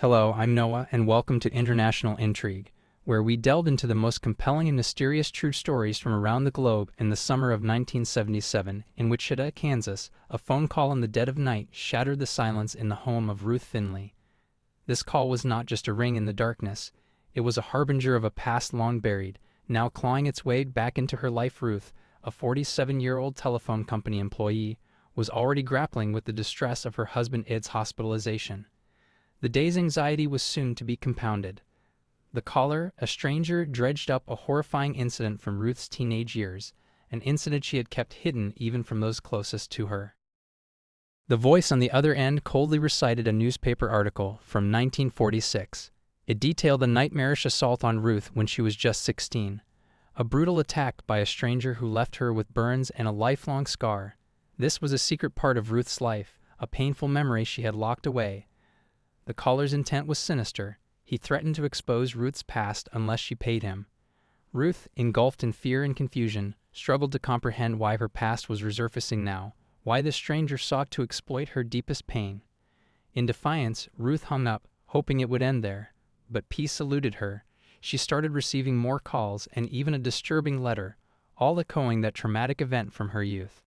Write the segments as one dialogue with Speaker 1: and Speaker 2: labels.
Speaker 1: Hello, I'm Noah, and welcome to International Intrigue, where we delve into the most compelling and mysterious true stories from around the globe. In the summer of 1977, in Wichita, Kansas, a phone call in the dead of night shattered the silence in the home of Ruth Finley. This call was not just a ring in the darkness, it was a harbinger of a past long buried, now clawing its way back into her life. Ruth, a 47-year-old telephone company employee, was already grappling with the distress of her husband Ed's hospitalization. The day's anxiety was soon to be compounded. The caller, a stranger, dredged up a horrifying incident from Ruth's teenage years, an incident she had kept hidden even from those closest to her. The voice on the other end coldly recited a newspaper article from 1946. It detailed a nightmarish assault on Ruth when she was just 16, a brutal attack by a stranger who left her with burns and a lifelong scar. This was a secret part of Ruth's life, a painful memory she had locked away. The caller's intent was sinister. He threatened to expose Ruth's past unless she paid him. Ruth, engulfed in fear and confusion, struggled to comprehend why her past was resurfacing now, why this stranger sought to exploit her deepest pain. In defiance, Ruth hung up, hoping it would end there. But peace eluded her. She started receiving more calls and even a disturbing letter, all echoing that traumatic event from her youth.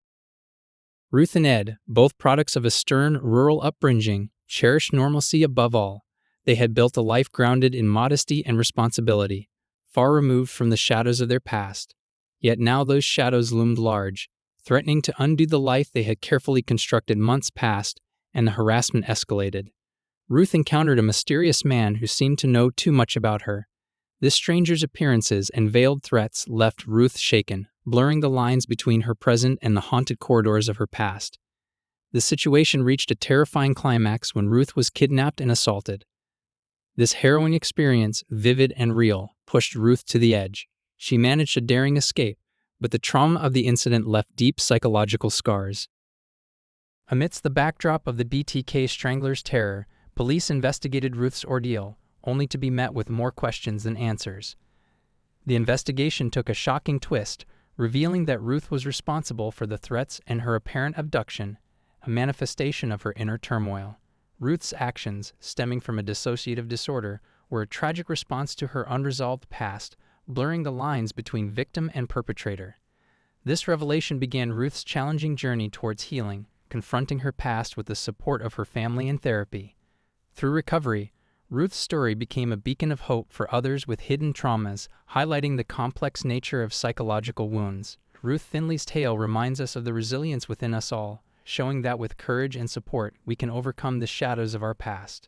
Speaker 1: Ruth and Ed, both products of a stern, rural upbringing, cherished normalcy above all. They had built a life grounded in modesty and responsibility, far removed from the shadows of their past. Yet now those shadows loomed large, threatening to undo the life they had carefully constructed months past, and the harassment escalated. Ruth encountered a mysterious man who seemed to know too much about her. This stranger's appearances and veiled threats left Ruth shaken, blurring the lines between her present and the haunted corridors of her past. The situation reached a terrifying climax when Ruth was kidnapped and assaulted. This harrowing experience, vivid and real, pushed Ruth to the edge. She managed a daring escape, but the trauma of the incident left deep psychological scars. Amidst the backdrop of the BTK Strangler's terror, police investigated Ruth's ordeal, only to be met with more questions than answers. The investigation took a shocking twist, revealing that Ruth was responsible for the threats and her apparent abduction, a manifestation of her inner turmoil. Ruth's actions, stemming from a dissociative disorder, were a tragic response to her unresolved past, blurring the lines between victim and perpetrator. This revelation began Ruth's challenging journey towards healing, confronting her past with the support of her family and therapy. Through recovery, Ruth's story became a beacon of hope for others with hidden traumas, highlighting the complex nature of psychological wounds. Ruth Finley's tale reminds us of the resilience within us all, showing that with courage and support, we can overcome the shadows of our past.